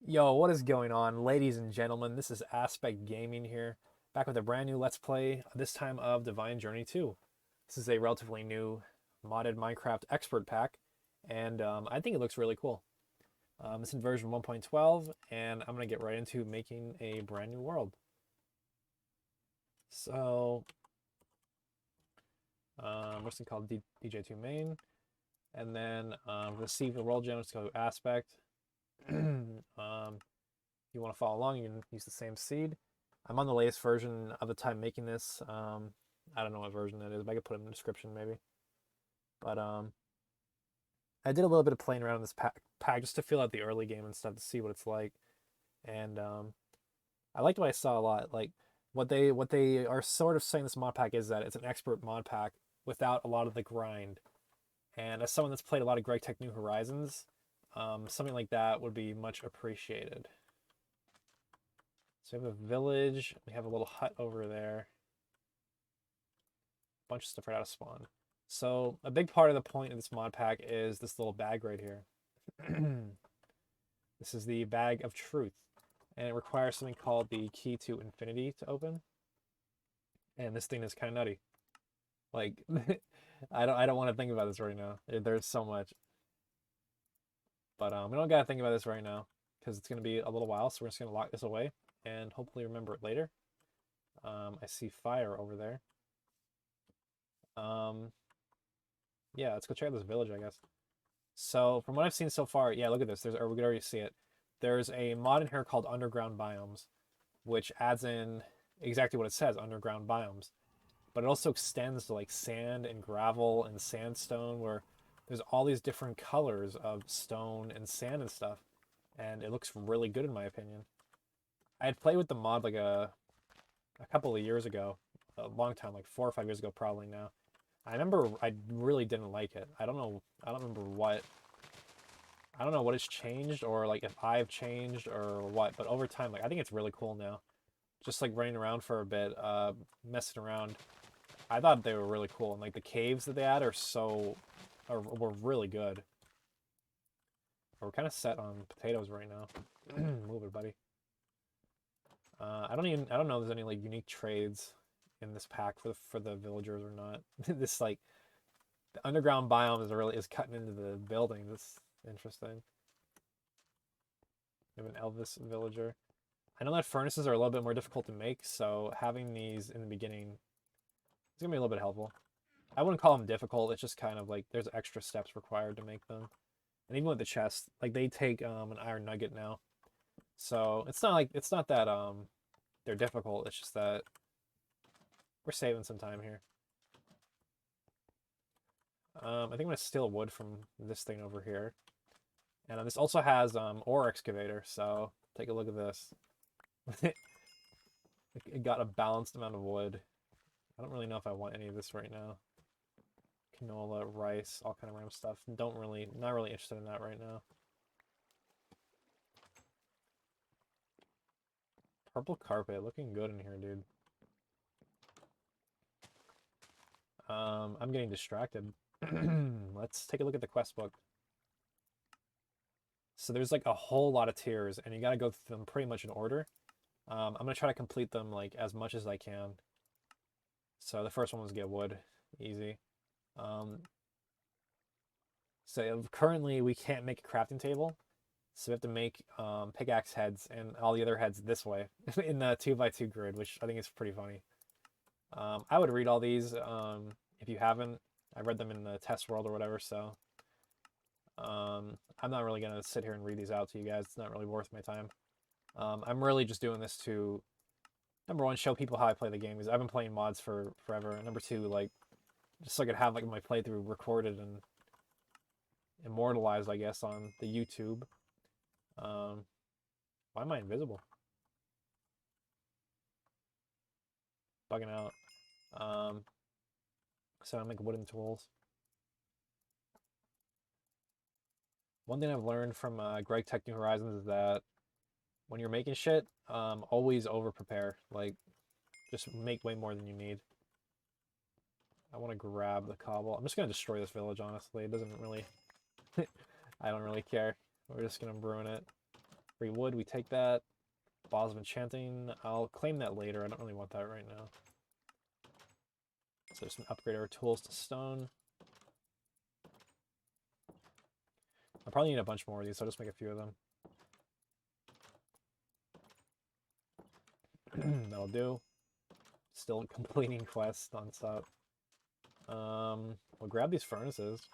Yo, what is going on, ladies and gentlemen? This is Aspect Gaming here, back with a brand new Let's Play, this time of Divine Journey 2. This is a relatively new modded Minecraft expert pack, and I think it looks really cool. It's in version 1.12, and I'm going to get right into making a brand new world. So, what's it called? DJ2 main, and then receive the world gem, let's go to Aspect. You want to follow along, you can use the same seed. I'm on the latest version of the time making this. I don't know what version that is, but I could put it in the description maybe. But I did a little bit of playing around in this pack just to feel out the early game and stuff to see what it's like. And I liked what I saw a lot. Like what they are sort of saying this mod pack is that it's an expert mod pack without a lot of the grind. And as someone that's played a lot of Greg Tech New Horizons, something like that would be much appreciated. So we have a village. We have a little hut over there. A bunch of stuff right out of spawn. So a big part of the point of this mod pack is this little bag right here. This is the bag of truth. And it requires something called the key to infinity to open. And this thing is kind of nutty. Like, I don't want to think about this right now. There's so much. But we don't gotta think about this right now because it's gonna be a little while. So we're just gonna lock this away and hopefully remember it later. I see fire over there. Yeah, let's go check out this village, I guess. So from what I've seen so far, yeah, look at this. Or we can already see it. There's a mod in here called Underground Biomes, which adds in exactly what it says, underground biomes. But it also extends to like sand and gravel and sandstone, where there's all these different colors of stone and sand and stuff. And it looks really good in my opinion. I had played with the mod like a couple of years ago, a long time, like 4 or 5 years ago probably now. I remember I really didn't like it. I don't know. I don't remember what. I don't know what has changed or like if I've changed or what. But over time, like I think it's really cool now. Just like running around for a bit, messing around. I thought they were really cool, and like the caves that they add were really good. We're kind of set on potatoes right now. Move it, buddy. I don't know if there's any like unique trades in this pack for the villagers or not. This like the underground biome is cutting into the building. That's interesting. We have an Elvis villager. I know that furnaces are a little bit more difficult to make, so having these in the beginning is gonna be a little bit helpful. I wouldn't call them difficult. It's just kind of like there's extra steps required to make them. And even with the chest, like they take an iron nugget now, so it's not that they're difficult. It's just that we're saving some time here. I think I'm gonna steal wood from this thing over here. And this also has ore excavator, so take a look at this. It got a balanced amount of wood. I don't really know if I want any of this right now. Canola, rice, all kind of random stuff. Not really interested in that right now. Purple carpet, looking good in here, dude. I'm getting distracted. Let's take a look at the quest book. So there's like a whole lot of tiers, and you gotta go through them pretty much in order. I'm gonna try to complete them like as much as I can. So the first one was get wood, easy. So currently we can't make a crafting table, so we have to make pickaxe heads and all the other heads this way in the 2x2 grid, which I think is pretty funny. I would read all these if you haven't. I read them in the test world or whatever, so I'm not really gonna sit here and read these out to you guys. It's not really worth my time. I'm really just doing this to, number one, show people how I play the game, because I've been playing mods for forever. And number two, like, just so I could have like my playthrough recorded and immortalized, I guess, on the YouTube. Why am I invisible? Bugging out. So I make wooden tools. One thing I've learned from Greg Tech New Horizons is that when you're making shit, always over prepare. Like, just make way more than you need. I want to grab the cobble. I'm just gonna destroy this village, honestly. It doesn't really... I don't really care. We're just gonna ruin it. Free wood, we take that. Balls of enchanting, I'll claim that later. I don't really want that right now. So just upgrade our tools to stone. I'll probably need a bunch more of these, so I'll just make a few of them. That'll do. Still completing quests nonstop. We'll grab these furnaces.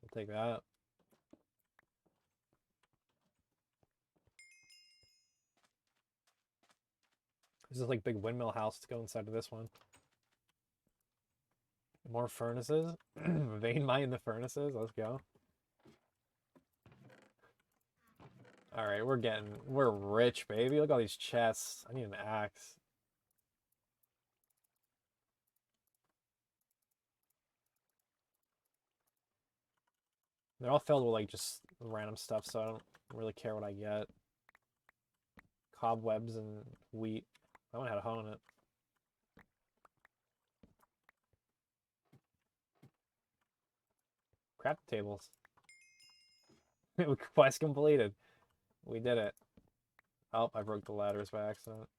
We'll take that. This is like big windmill house to go inside of this one. More furnaces. Vein mine the furnaces. Let's go. Alright, we're rich, baby. Look at all these chests. I need an axe. They're all filled with like just random stuff, so I don't really care what I get. Cobwebs and wheat. I want to have a hoe in it. Crap tables. Quest completed. We did it. Oh, I broke the ladders by accident.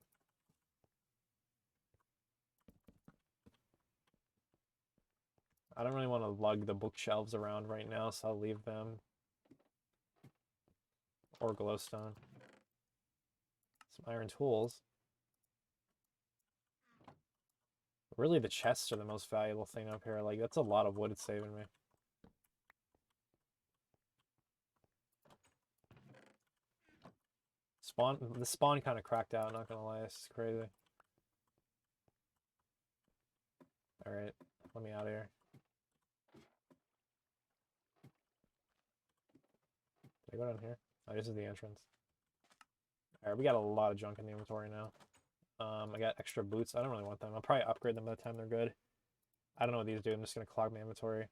I don't really want to lug the bookshelves around right now, so I'll leave them. Or glowstone. Some iron tools. Really, the chests are the most valuable thing up here. Like, that's a lot of wood it's saving me. The spawn kind of cracked out, not gonna lie. It's crazy. Alright, let me out of here. Did I go down here? Oh, this is the entrance. Alright, we got a lot of junk in the inventory now. I got extra boots. I don't really want them. I'll probably upgrade them by the time they're good. I don't know what these do. I'm just gonna clog my inventory.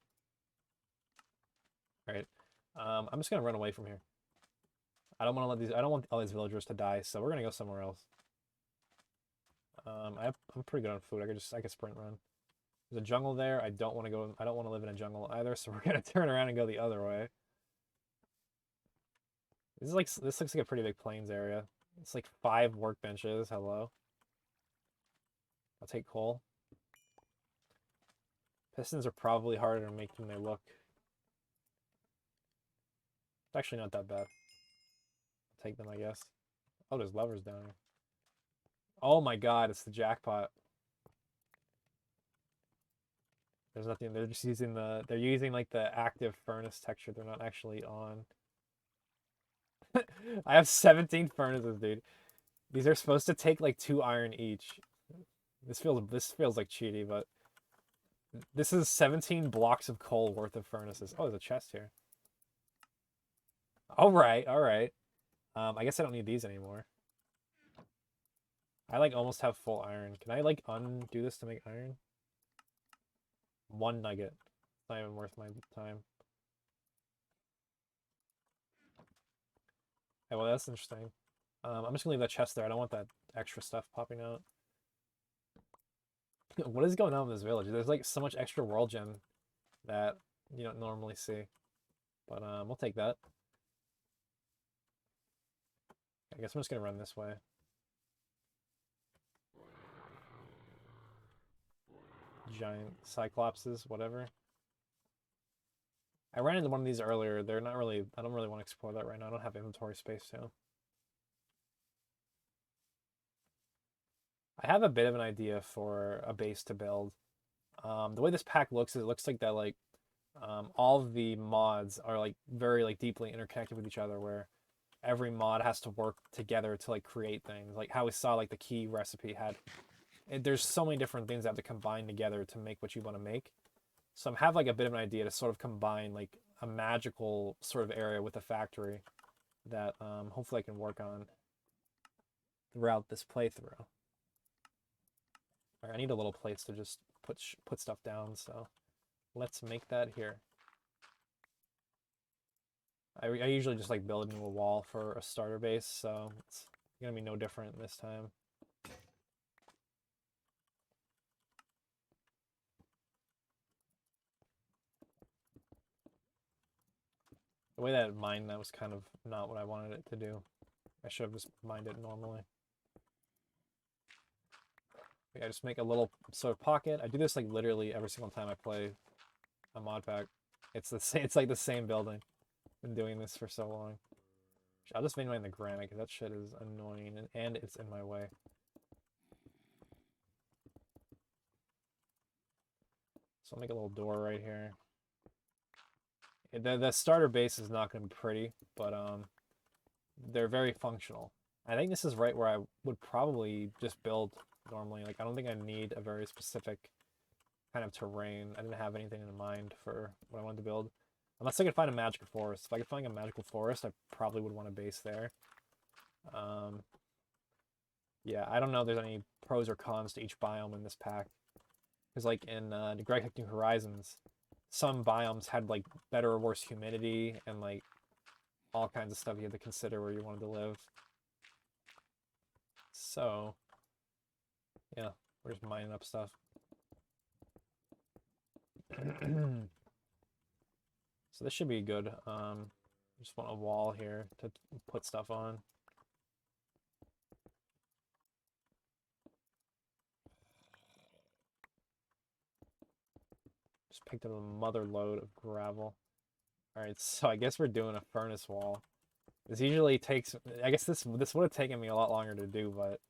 Alright. I'm just gonna run away from here. I don't want all these villagers to die, so we're gonna go somewhere else. I'm pretty good on food. I can sprint run. There's a jungle there. I don't want to live in a jungle either, so we're gonna turn around and go the other way. This looks like a pretty big plains area. It's like 5 workbenches. Hello. I'll take coal. Pistons are probably harder to make than they look. It's actually not that bad. I'll take them, I guess. Oh, there's levers down here. Oh my god, it's the jackpot. There's nothing. They're just using they're using like the active furnace texture. They're not actually on. I have 17 furnaces, dude. These are supposed to take like 2 iron each. This feels like cheaty, but this is 17 blocks of coal worth of furnaces. Oh, there's a chest here. All right, all right. I guess I don't need these anymore. I like almost have full iron. Can I like undo this to make iron? 1 nugget. It's not even worth my time. Okay, well, that's interesting. I'm just gonna leave that chest there. I don't want that extra stuff popping out. What is going on in this village? There's like so much extra world gem that you don't normally see. But we'll take that. I guess I'm just gonna run this way. Giant cyclopses, whatever. I ran into one of these earlier. They're not really, I don't really want to explore that right now. I don't have inventory space to. I have a bit of an idea for a base to build. The way this pack looks, it looks like that like all of the mods are like very like deeply interconnected with each other, where every mod has to work together to like create things. Like how we saw like the key recipe had. There's so many different things that have to combine together to make what you want to make. So I have like a bit of an idea to sort of combine like a magical sort of area with a factory that hopefully I can work on throughout this playthrough. I need a little place to just put stuff down, so let's make that here. I usually just like build into a wall for a starter base, so it's gonna be no different this time. The way that mined that was kind of not what I wanted it to do. I should have just mined it normally. I just make a little sort of pocket. I do this like literally every single time I play a mod pack. It's the same. It's like the same building. Been doing this for so long. I'll just vein mine the granite because that shit is annoying and it's in my way. So I'll make a little door right here. The starter base is not going to be pretty, but they're very functional. I think this is right where I would probably just build normally. Like, I don't think I need a very specific kind of terrain. I didn't have anything in mind for what I wanted to build. Unless I could find a magical forest. If I could find a magical forest, I probably would want a base there. Yeah, I don't know if there's any pros or cons to each biome in this pack. Because like in the Greg New Horizons, some biomes had like better or worse humidity and like all kinds of stuff you had to consider where you wanted to live. So, yeah, we're just mining up stuff. So this should be good. Just want a wall here to put stuff on. Just picked up a mother load of gravel. Alright, so I guess we're doing a furnace wall. This usually takes, I guess this would have taken me a lot longer to do, but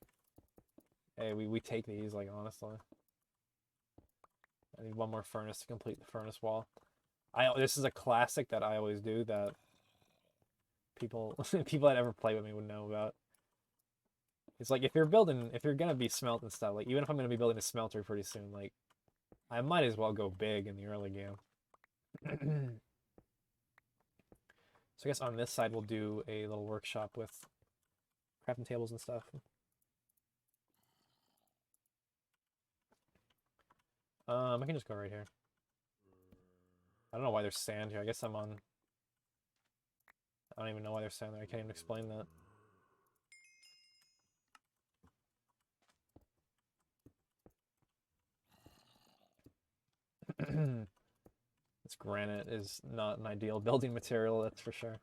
hey, we take these, like, honestly. I need one more furnace to complete the furnace wall. This is a classic that I always do that people that ever play with me would know about. It's like if you're gonna be smelting stuff, like even if I'm gonna be building a smelter pretty soon, like I might as well go big in the early game. So I guess on this side we'll do a little workshop with crafting tables and stuff. I can just go right here. I don't know why there's sand here. I guess I'm on... I don't even know why there's sand there. I can't even explain that. This granite is not an ideal building material, that's for sure.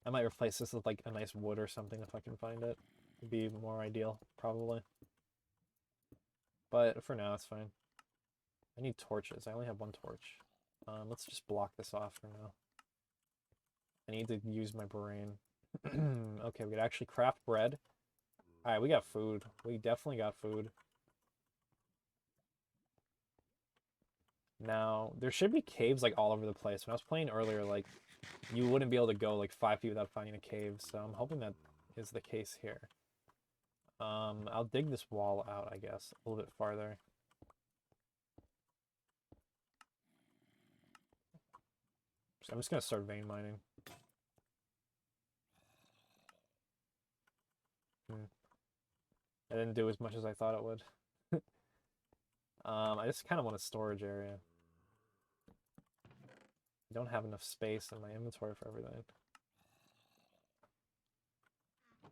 I might replace this with like a nice wood or something if I can find it. It'd be more ideal, probably. But for now, it's fine. I need torches. I only have one torch. Let's just block this off for now. I need to use my brain. Okay, we could actually craft bread. Alright, we got food. We definitely got food. Now, there should be caves like all over the place. When I was playing earlier, like, you wouldn't be able to go like 5 feet without finding a cave, so I'm hoping that is the case here. I'll dig this wall out, I guess, a little bit farther. So I'm just gonna start vein mining. I didn't do as much as I thought it would. I just kind of want a storage area. I don't have enough space in my inventory for everything. I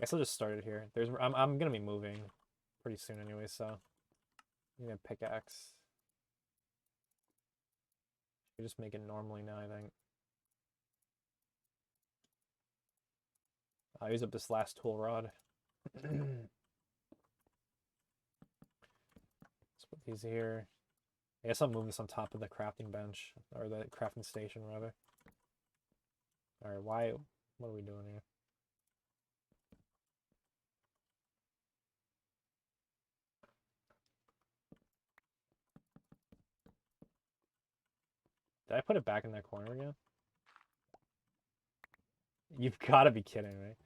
guess I'll just start it here. I'm gonna be moving pretty soon anyway, so I'm gonna pickaxe. I just make it normally now, I think. I'll use up this last tool rod. Let's put these here. I guess I'll move this on top of the crafting bench, or the crafting station, rather. Alright, what are we doing here? Did I put it back in that corner again? You've got to be kidding me.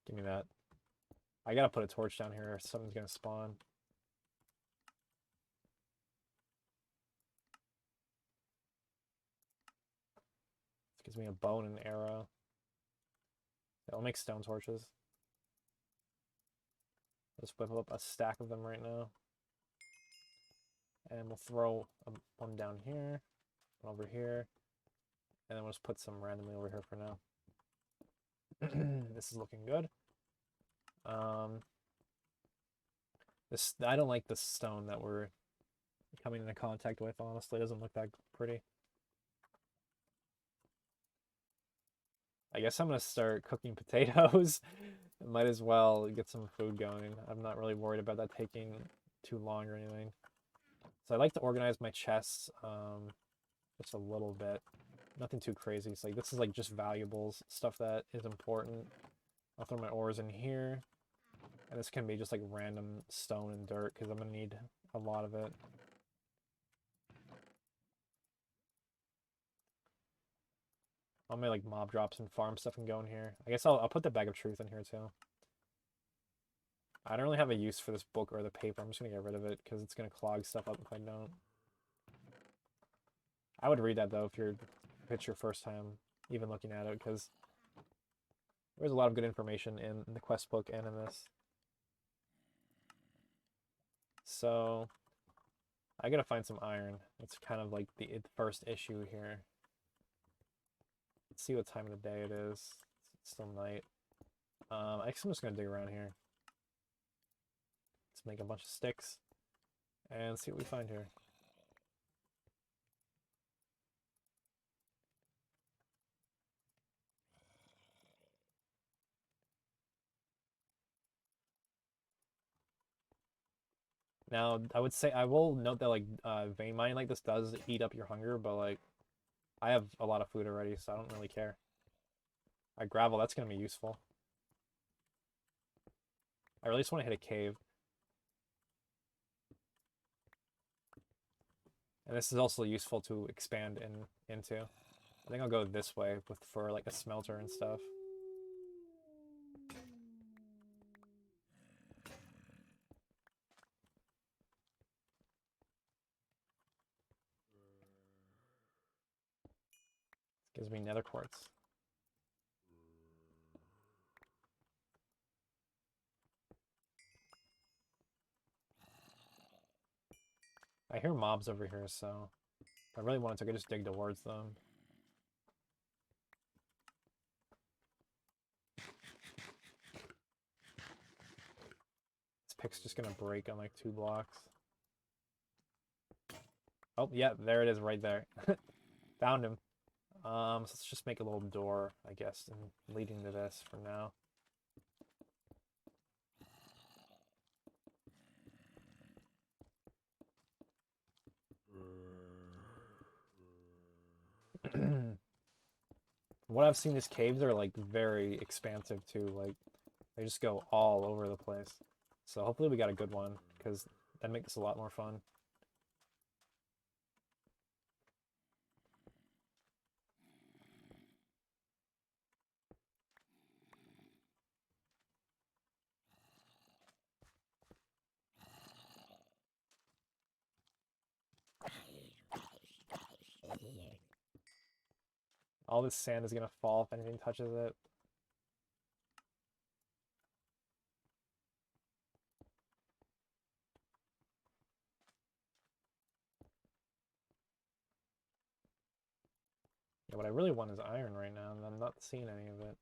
Give me that. I gotta put a torch down here or something's gonna spawn. This gives me a bow and an arrow. Yeah, I'll make stone torches. Let's whip up a stack of them right now. And we'll throw one down here, one over here, and then we'll just put some randomly over here for now. This is looking good. I don't like the stone that we're coming into contact with, honestly. It doesn't look that pretty. I guess I'm gonna start cooking potatoes. Might as well get some food going. I'm not really worried about that taking too long or anything. So I like to organize my chests just a little bit. Nothing too crazy. It's like this is like just valuables, stuff that is important. I'll throw my ores in here. And this can be just like random stone and dirt because I'm gonna need a lot of it. All my like mob drops and farm stuff can go in here. I guess I'll put the bag of truth in here too. I don't really have a use for this book or the paper. I'm just gonna get rid of it because it's gonna clog stuff up if I don't. I would read that though if it's your first time even looking at it because there's a lot of good information in the quest book and in this. So I gotta find some iron. It's kind of like the first issue here. Let's see what time of the day it is. It's still night. I guess I'm just gonna dig around here. Let's make a bunch of sticks and see what we find here. Now, I would say I will note that like vein mining like this does eat up your hunger, but like I have a lot of food already, so I don't really care. Gravel, that's gonna be useful. I really just want to hit a cave. And this is also useful to expand into. I think I'll go this way for like a smelter and stuff. Gives me nether quartz. I hear mobs over here, so if I really wanted to, I could just dig towards them. This pick's just gonna break on like 2 blocks. Oh, yeah, there it is right there. Found him. So let's just make a little door, I guess, and leading to this for now. What I've seen, these caves are like very expansive too. Like they just go all over the place. So hopefully we got a good one because that makes this a lot more fun. All this sand is gonna fall if anything touches it. Yeah, what I really want is iron right now, and I'm not seeing any of it.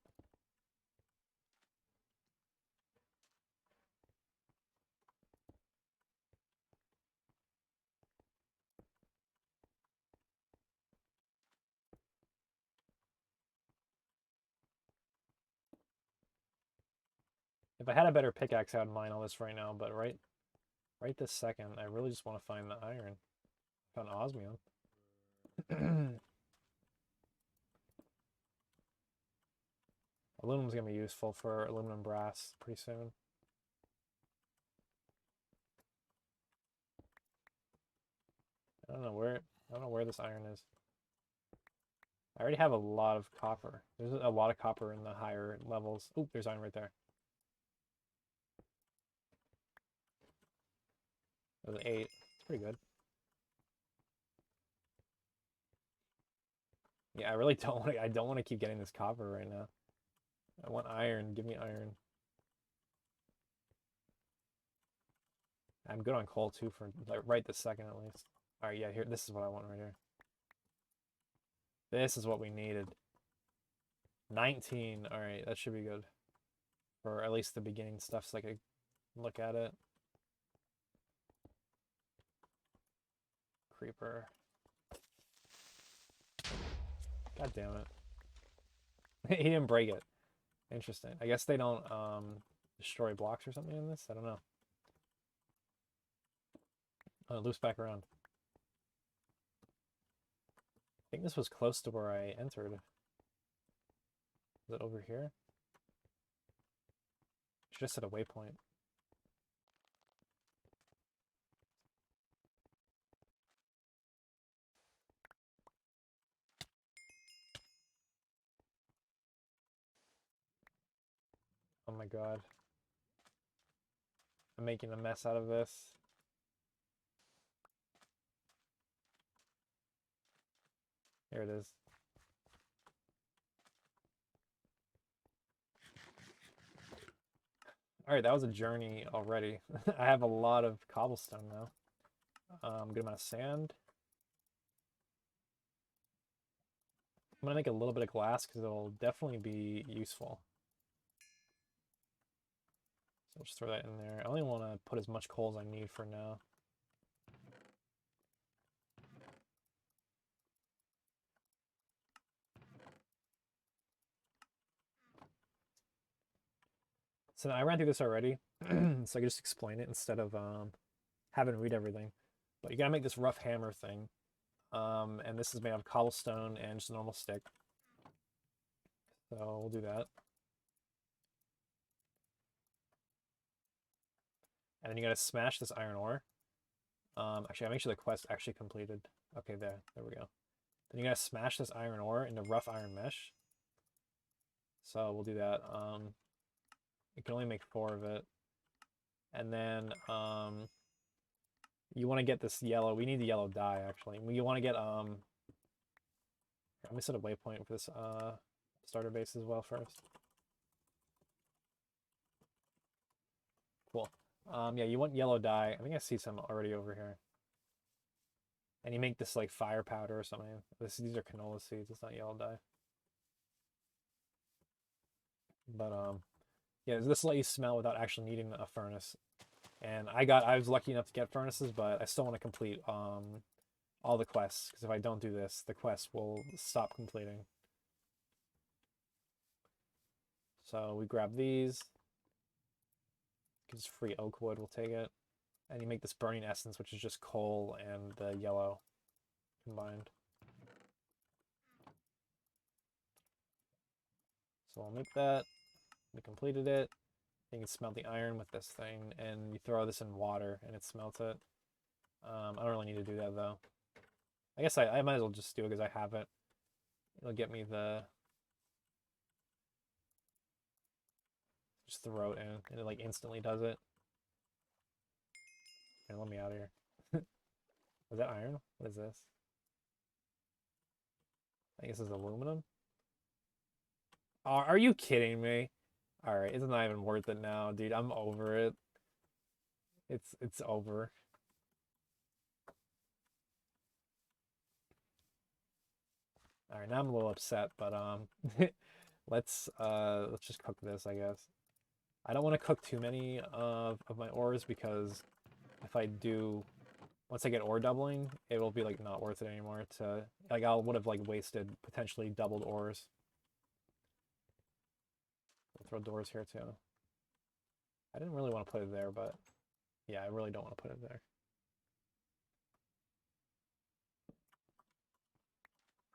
If I had a better pickaxe, I would mine all this right now, but right this second, I really just want to find the iron. Found osmium. Aluminum's gonna be useful for aluminum brass pretty soon. I don't know where this iron is. I already have a lot of copper. There's a lot of copper in the higher levels. Oh, there's iron right there. There's 8. It's pretty good. Yeah, I really don't want to keep getting this copper right now. I want iron. Give me iron. I'm good on coal too for like right this second at least. All right, yeah, here. This is what I want right here. This is what we needed. 19. All right, that should be good for at least the beginning stuff so I can look at it. creeper. God damn it. He didn't break it. Interesting. I guess they don't destroy blocks or something in this? I don't know. Oh, it loops back around. I think this was close to where I entered. Is it over here? Should have set a waypoint. Oh my god. I'm making a mess out of this. Here it is. Alright, that was a journey already. I have a lot of cobblestone now. Good amount of sand. I'm gonna make a little bit of glass because it'll definitely be useful. So I'll just throw that in there. I only want to put as much coal as I need for now. So I ran through this already, so I can just explain it instead of having to read everything. But you gotta make this rough hammer thing. And this is made out of cobblestone and just a normal stick. So we'll do that. And then you gotta smash this iron ore. Actually, I'll make sure the quest actually completed. Okay, there we go. Then you gotta smash this iron ore into rough iron mesh. So we'll do that. You can only make 4 of it. And then you want to get this yellow. We need the yellow dye actually. You want to get let me set a waypoint for this starter base as well first. Cool. Yeah, you want yellow dye. I think I see some already over here. And you make this like fire powder or something. These are canola seeds. It's not yellow dye. But yeah, this will let you smell without actually needing a furnace. And I was lucky enough to get furnaces, but I still want to complete all the quests, because if I don't do this, the quest will stop completing. So we grab these. It's free oak wood, we'll take it. And you make this burning essence, which is just coal and the yellow combined. So I'll make that. We completed it. You can smelt the iron with this thing, and you throw this in water, and it smelts it. I don't really need to do that, though. I guess I might as well just do it because I have it. It'll get me the... Just throw it in, and it, like, instantly does it. And let me out of here. Is that iron? What is this? I guess it's aluminum. Oh, are you kidding me? Alright, it's not even worth it now, dude. I'm over it. It's over. Alright, now I'm a little upset, but let's just cook this, I guess. I don't want to cook too many of my ores because if I do, once I get ore doubling, it will be like not worth it anymore to, like, I would have like wasted potentially doubled ores. I'll throw doors here too. I didn't really want to put it there, but yeah, I really don't want to put it there.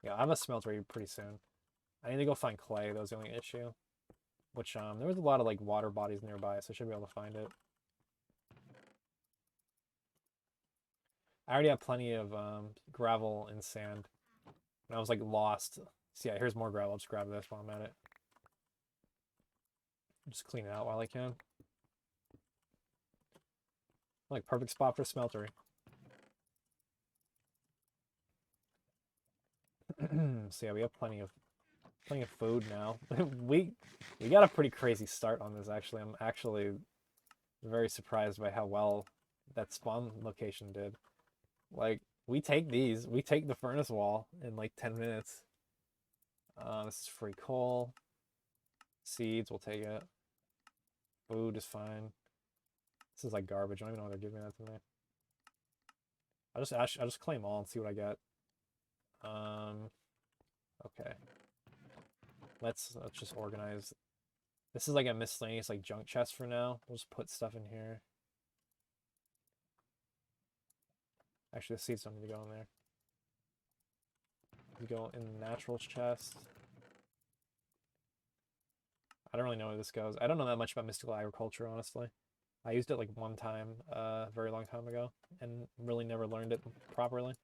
Yeah, I have a smelter pretty soon. I need to go find clay. That was the only issue. Which, there was a lot of, like, water bodies nearby, so I should be able to find it. I already have plenty of, gravel and sand. And I was, like, lost. So yeah, here's more gravel. I'll just grab this while I'm at it. Just clean it out while I can. Like, perfect spot for smeltery. So yeah, we have plenty of food now. we got a pretty crazy start on this, actually. I'm actually very surprised by how well that spawn location did. Like, we take the furnace wall in like 10 minutes. This is free coal. Seeds, we'll take it. Food is fine. This is like garbage. I don't even know why they're giving that to me. I'll just claim all and see what I get. Okay. Let's just organize. This is like a miscellaneous like junk chest for now. We'll just put stuff in here. Actually, the seeds don't need to go in there. We go in the naturals chest. I don't really know where this goes. I don't know that much about mystical agriculture, honestly. I used it like one time, a very long time ago, and really never learned it properly.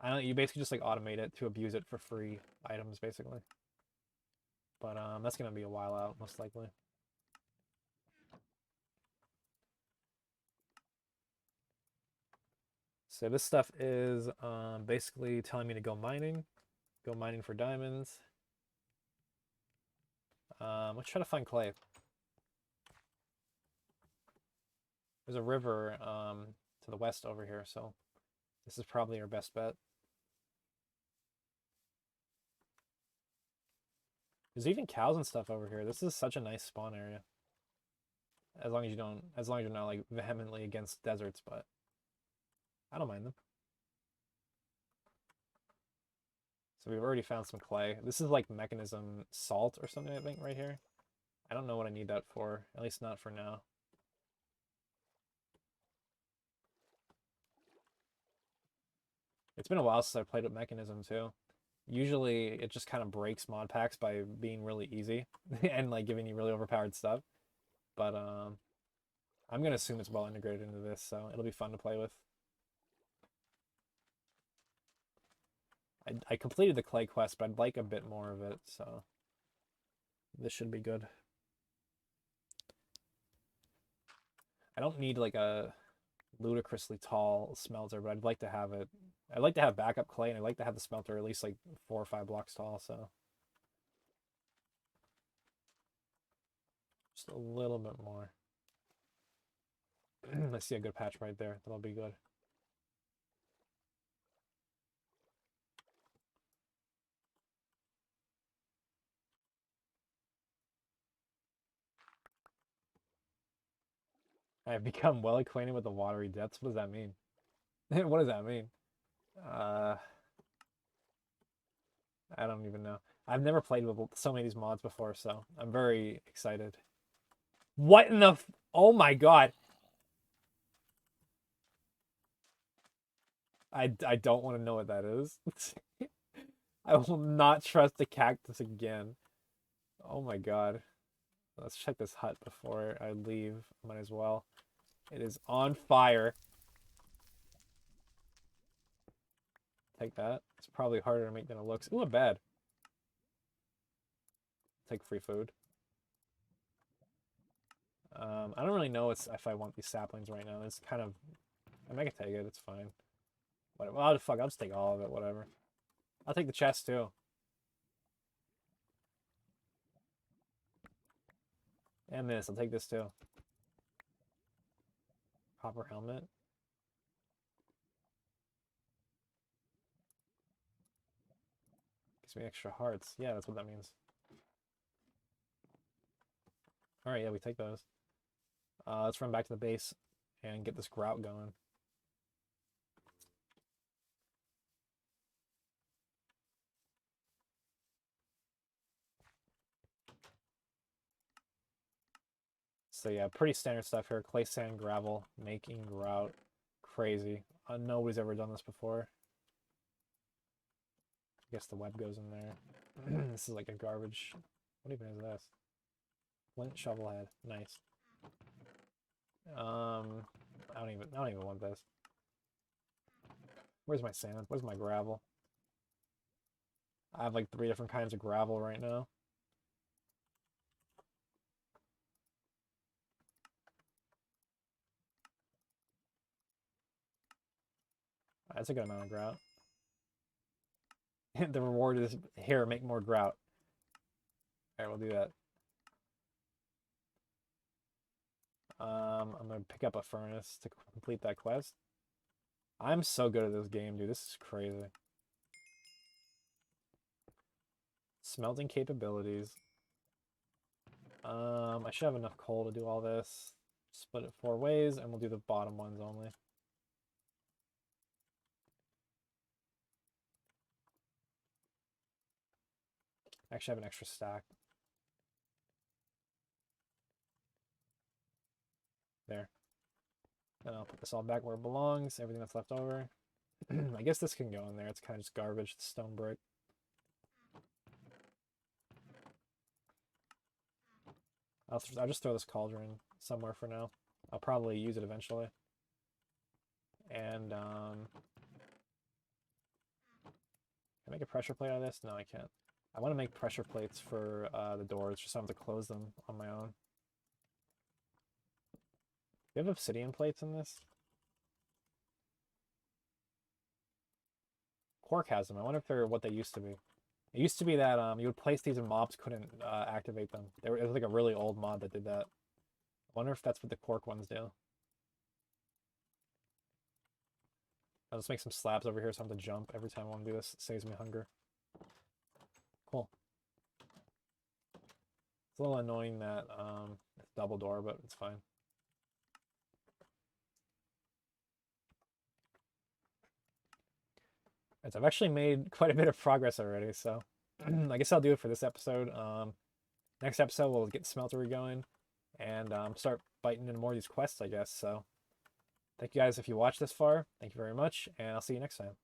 I don't. You basically just like automate it to abuse it for free items, basically. But that's gonna be a while out, most likely. So this stuff is basically telling me to go mining for diamonds. Let's try to find clay. There's a river to the west over here, so this is probably our best bet. There's even cows and stuff over here. This is such a nice spawn area. As long as you're not like vehemently against deserts, but I don't mind them. So we've already found some clay. This is like mechanism salt or something, I think, right here. I don't know what I need that for, at least not for now. It's been a while since I played with mechanism too. Usually it just kind of breaks mod packs by being really easy and like giving you really overpowered stuff. But I'm gonna assume it's well integrated into this, so it'll be fun to play with. I completed the clay quest, but I'd like a bit more of it, so this should be good. I don't need like a ludicrously tall smelter, but I'd like to have it. I'd like to have backup clay, and I'd like to have the smelter at least like 4 or 5 blocks tall, so just a little bit more. I see a good patch right there. That'll be good. I've become well acquainted with the watery depths. What does that mean? What does that mean? Uh, I don't even know. I've never played with so many of these mods before, so I'm very excited. What in the... Oh my god. I don't want to know what that is. I will not trust the cactus again. Oh my god. Let's check this hut before I leave. Might as well. It is on fire. Take that. It's probably harder to make than it looks. Ooh, a bed. Take free food. I don't really know if I want these saplings right now. It's kind of... I mean, I can take it. It's fine. Whatever. Well, fuck. I'll just take all of it. Whatever. I'll take the chest, too. And this. I'll take this, too. Copper helmet. Gives me extra hearts. Yeah, that's what that means. Alright, yeah, we take those. Let's run back to the base and get this grout going. So yeah, pretty standard stuff here. Clay, sand, gravel, making grout. Crazy. Nobody's ever done this before. I guess the web goes in there. This is like a garbage. What even is this? Flint shovel head. Nice. I don't even want this. Where's my sand? Where's my gravel? I have like 3 different kinds of gravel right now. That's a good amount of grout. The reward is here, make more grout. Alright, we'll do that. I'm gonna pick up a furnace to complete that quest. I'm so good at this game, dude. This is crazy. Smelting capabilities. I should have enough coal to do all this. Split it 4 ways, and we'll do the bottom ones only. Actually, I have an extra stack. There. And I'll put this all back where it belongs, everything that's left over. I guess this can go in there. It's kind of just garbage, the stone brick. I'll just throw this cauldron somewhere for now. I'll probably use it eventually. And, can I make a pressure plate out of this? No, I can't. I want to make pressure plates for the doors, just so I don't have to close them on my own. Do you have obsidian plates in this? Quark has them. I wonder if they're what they used to be. It used to be that you would place these and mobs couldn't activate them. It was like a really old mod that did that. I wonder if that's what the Quark ones do. I'll just make some slabs over here so I have to jump every time I want to do this. It saves me hunger. Cool. It's a little annoying that it's double door, but it's fine. Right, so I've actually made quite a bit of progress already, so I guess I'll do it for this episode. Next episode, we'll get smeltery going and start biting into more of these quests, I guess. So thank you guys if you watched this far. Thank you very much, and I'll see you next time.